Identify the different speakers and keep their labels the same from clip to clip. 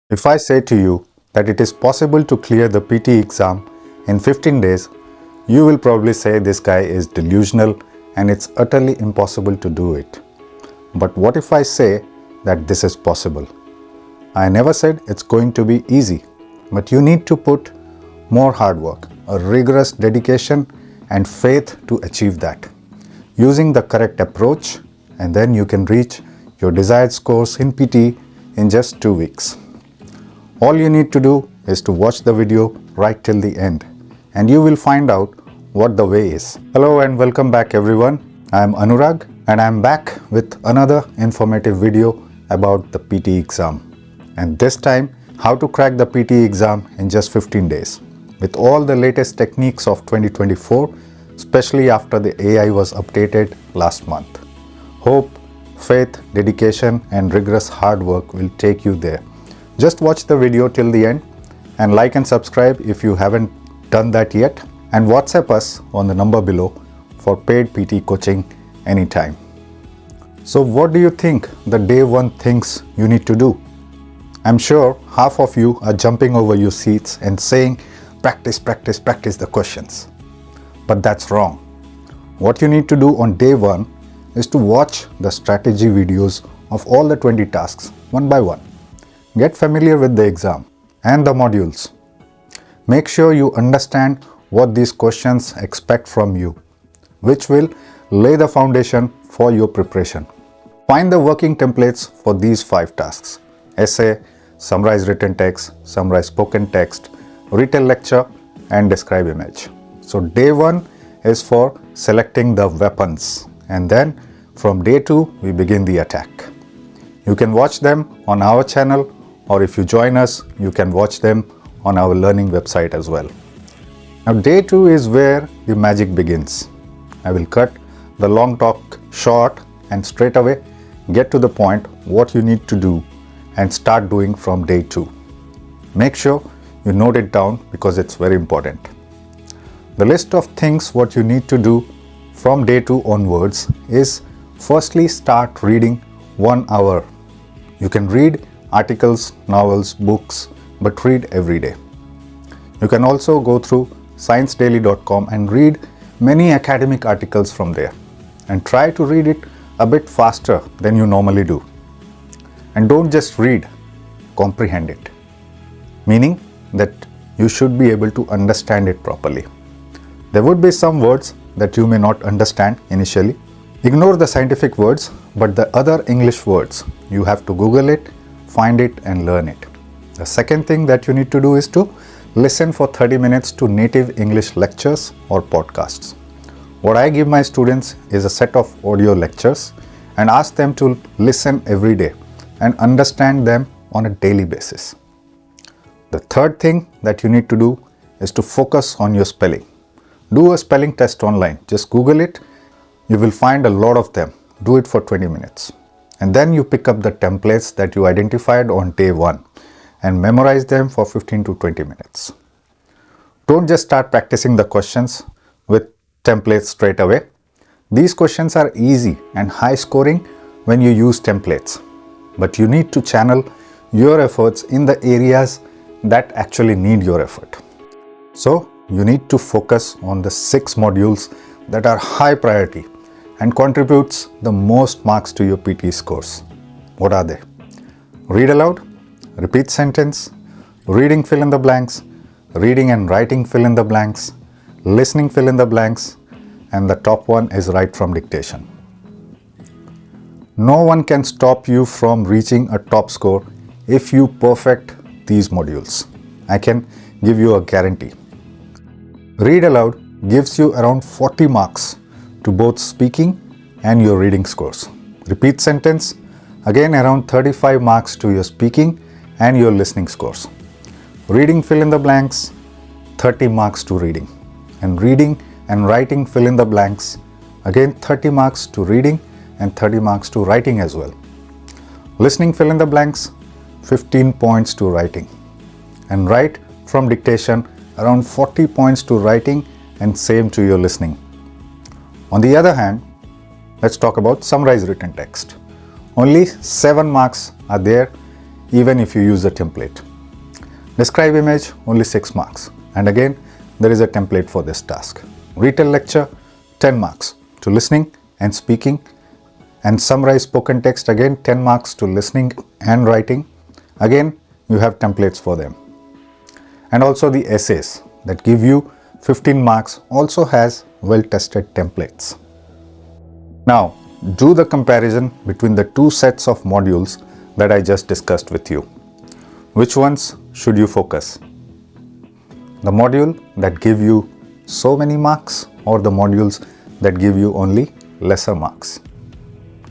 Speaker 1: If I say to you that it is possible to clear the PTE exam in 15 days, you will probably say this guy is delusional and it's utterly impossible to do it. But what if I say that this is possible? I never said it's going to be easy, but you need to put more hard work, a rigorous dedication and faith to achieve that. Using the correct approach, and then you can reach your desired scores in PTE in just 2 weeks. All you need to do is to watch the video right till the end, and you will find out what the way is. Hello and welcome back everyone. I am Anurag and I am back with another informative video about the PTE exam. And this time, how to crack the PTE exam in just 15 days. With all the latest techniques of 2024, especially after the AI was updated last month. Hope, faith, dedication and rigorous hard work will take you there. Just watch the video till the end and like and subscribe if you haven't done that yet, and WhatsApp us on the number below for paid PT coaching anytime. So what do you think the day one things you need to do? I'm sure half of you are jumping over your seats and saying practice the questions. But that's wrong. What you need to do on day one is to watch the strategy videos of all the 20 tasks one by one. Get familiar with the exam and the modules. Make sure you understand what these questions expect from you, which will lay the foundation for your preparation. Find the working templates for these 5 tasks: essay, summarize written text, summarize spoken text, retell lecture and describe image. So day 1 is for selecting the weapons, and then from day 2 we begin the attack. You can watch them on our channel, or if you join us, you can watch them on our learning website as well. Now day 2 is where the magic begins. I will cut the long talk short and straight away get to the point what you need to do and start doing from day 2. Make sure you note it down because it's very important. The list of things what you need to do from day 2 onwards is firstly start reading 1 hour. You can read articles, novels, books, but read every day. You can also go through sciencedaily.com and read many academic articles from there, and try to read it a bit faster than you normally do. And don't just read, comprehend it. Meaning that you should be able to understand it properly. There would be some words that you may not understand initially. Ignore the scientific words, but the other English words, you have to Google it, find it and learn it. The second thing that you need to do is to listen for 30 minutes to native English lectures or podcasts. What I give my students is a set of audio lectures and ask them to listen every day and understand them on a daily basis. The third thing that you need to do is to focus on your spelling. Do a spelling test online. Just Google it. You will find a lot of them. Do it for 20 minutes. And then you pick up the templates that you identified on day 1 and memorize them for 15 to 20 minutes. Don't just start practicing the questions with templates straight away. These questions are easy and high scoring when you use templates. But you need to channel your efforts in the areas that actually need your effort. So you need to focus on the 6 modules that are high priority and contributes the most marks to your PTE scores. What are they? Read aloud, repeat sentence, reading fill in the blanks, reading and writing fill in the blanks, listening fill in the blanks, and the top one is write from dictation. No one can stop you from reaching a top score if you perfect these modules. I can give you a guarantee. Read aloud gives you around 40 marks to both speaking and your reading scores. Repeat sentence, again around 35 marks to your speaking and your listening scores. Reading fill in the blanks, 30 marks to reading. And reading and writing fill in the blanks, again 30 marks to reading and 30 marks to writing as well. Listening fill in the blanks, 15 points to writing. And write from dictation, around 40 points to writing and same to your listening. On the other hand, let's talk about summarize written text. Only 7 marks are there even if you use a template. Describe image, only 6 marks. And again, there is a template for this task. Retell lecture, 10 marks to listening and speaking. And summarize spoken text, again 10 marks to listening and writing. Again, you have templates for them. And also the essays that give you 15 marks also has well-tested templates. Now, do the comparison between the two sets of modules that I just discussed with you. Which ones should you focus? The module that give you so many marks or the modules that give you only lesser marks?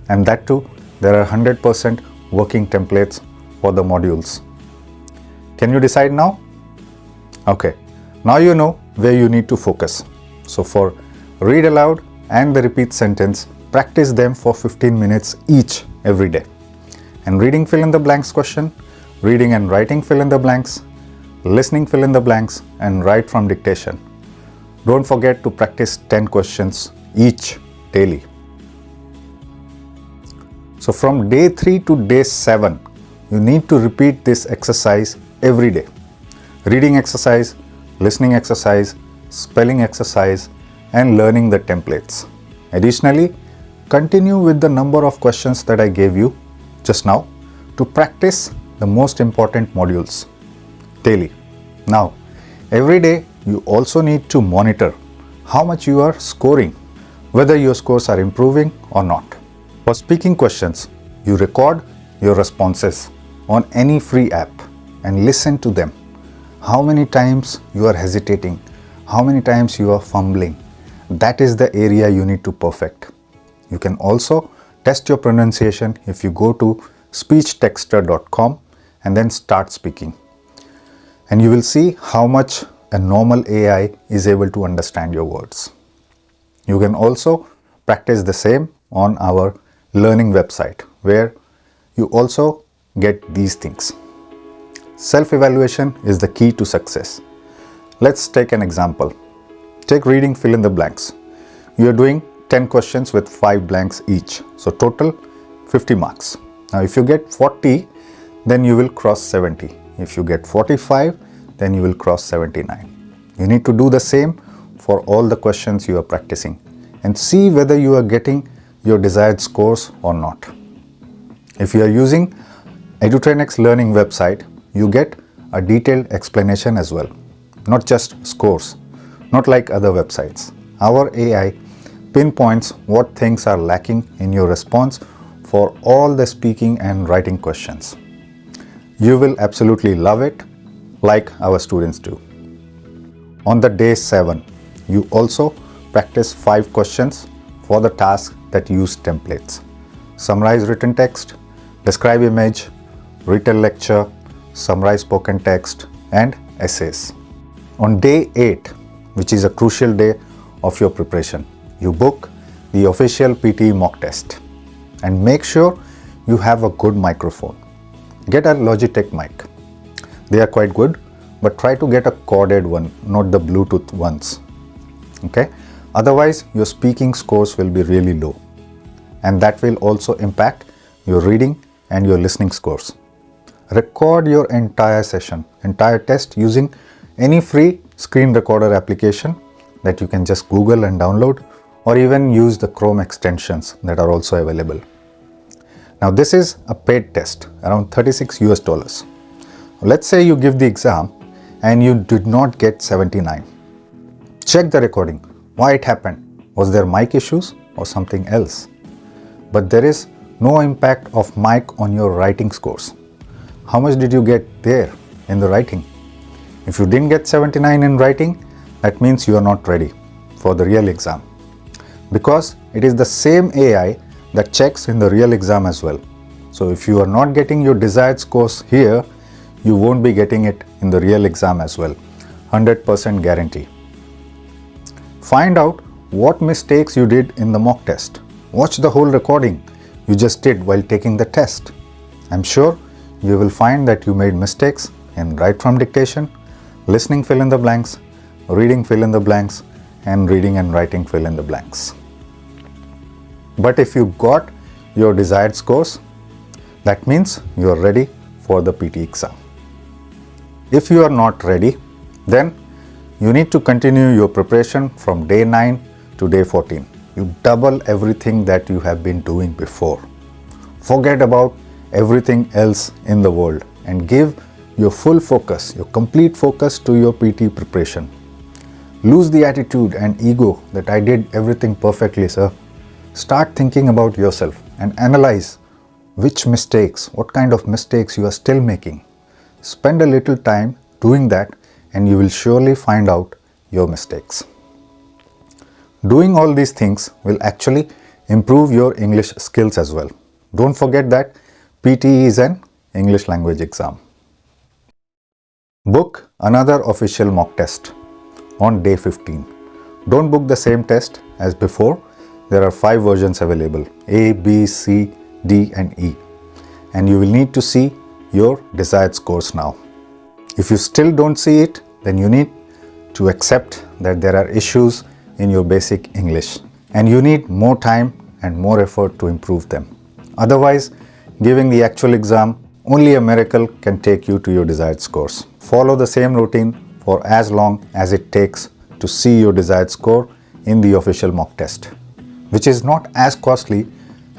Speaker 1: And that too, there are 100% working templates for the modules. Can you decide now? Okay, now you know where you need to focus. So for read aloud and the repeat sentence, practice them for 15 minutes each every day. And reading fill in the blanks question, reading and writing fill in the blanks, listening fill in the blanks, and write from dictation. Don't forget to practice 10 questions each daily. So from day 3 to day 7, you need to repeat this exercise every day. Reading exercise, listening exercise, spelling exercise, and learning the templates. Additionally, continue with the number of questions that I gave you just now to practice the most important modules daily. Now, every day you also need to monitor how much you are scoring, whether your scores are improving or not. For speaking questions, you record your responses on any free app and listen to them. How many times you are hesitating, how many times you are fumbling. That is the area you need to perfect. You can also test your pronunciation if you go to speechtexter.com and then start speaking. And you will see how much a normal AI is able to understand your words. You can also practice the same on our learning website, where you also get these things. Self-evaluation is the key to success. Let's take an example. Take reading fill in the blanks. You are doing 10 questions with 5 blanks each. So total 50 marks. Now if you get 40, then you will cross 70. If you get 45, then you will cross 79. You need to do the same for all the questions you are practicing and see whether you are getting your desired scores or not. If you are using Edutrainex learning website, you get a detailed explanation as well, not just scores, not like other websites. Our AI pinpoints what things are lacking in your response for all the speaking and writing questions. You will absolutely love it, like our students do. On the day 7, you also practice 5 questions for the task that use templates. Summarize written text, describe image, retell lecture, summarize spoken text, and essays. On day 8, which is a crucial day of your preparation, you book the official PTE mock test and make sure you have a good microphone. Get a Logitech mic. They are quite good, but try to get a corded one, not the Bluetooth ones. Okay? Otherwise, your speaking scores will be really low, and that will also impact your reading and your listening scores. Record your entire session, entire test using any free screen recorder application that you can just Google and download, or even use the Chrome extensions that are also available. Now this is a paid test, around $36 US. Let's say you give the exam and you did not get 79. Check the recording. Why it happened? Was there mic issues or something else? But there is no impact of mic on your writing scores. How much did you get there in the writing? If you didn't get 79 in writing, that means you are not ready for the real exam, because it is the same AI that checks in the real exam as well. So if you are not getting your desired scores here, you won't be getting it in the real exam as well. 100% guarantee. Find out what mistakes you did in the mock test. Watch the whole recording you just did while taking the test. I'm sure you will find that you made mistakes in write from dictation, listening fill in the blanks, reading fill in the blanks, and reading and writing fill in the blanks. But if you got your desired scores, that means you are ready for the PT exam. If you are not ready, then you need to continue your preparation from day 9 to day 14. You double everything that you have been doing before. Forget about everything else in the world and give your full focus, your complete focus to your PT preparation. Lose the attitude and ego that I did everything perfectly, sir. Start thinking about yourself and analyze what kind of mistakes you are still making. Spend a little time doing that and you will surely find out your mistakes. Doing all these things will actually improve your English skills as well. Don't forget that PTE is an English language exam. Book another official mock test on day 15. Don't book the same test as before. There are 5 versions available: A, B, C, D and E. And you will need to see your desired scores now. If you still don't see it, then you need to accept that there are issues in your basic English and you need more time and more effort to improve them. Otherwise, giving the actual exam, only a miracle can take you to your desired scores. Follow the same routine for as long as it takes to see your desired score in the official mock test, which is not as costly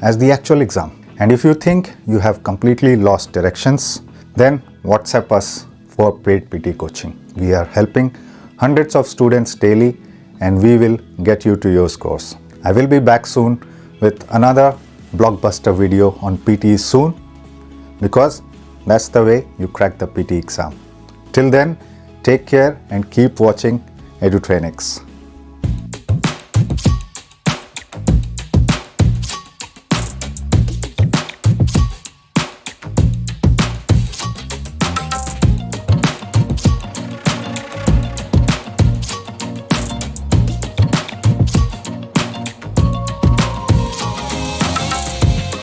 Speaker 1: as the actual exam. And if you think you have completely lost directions, then WhatsApp us for paid PT coaching. We are helping hundreds of students daily and we will get you to your scores. I will be back soon with another blockbuster video on PT soon, because that's the way you crack the PT exam. Till then, take care and keep watching Edutrainex.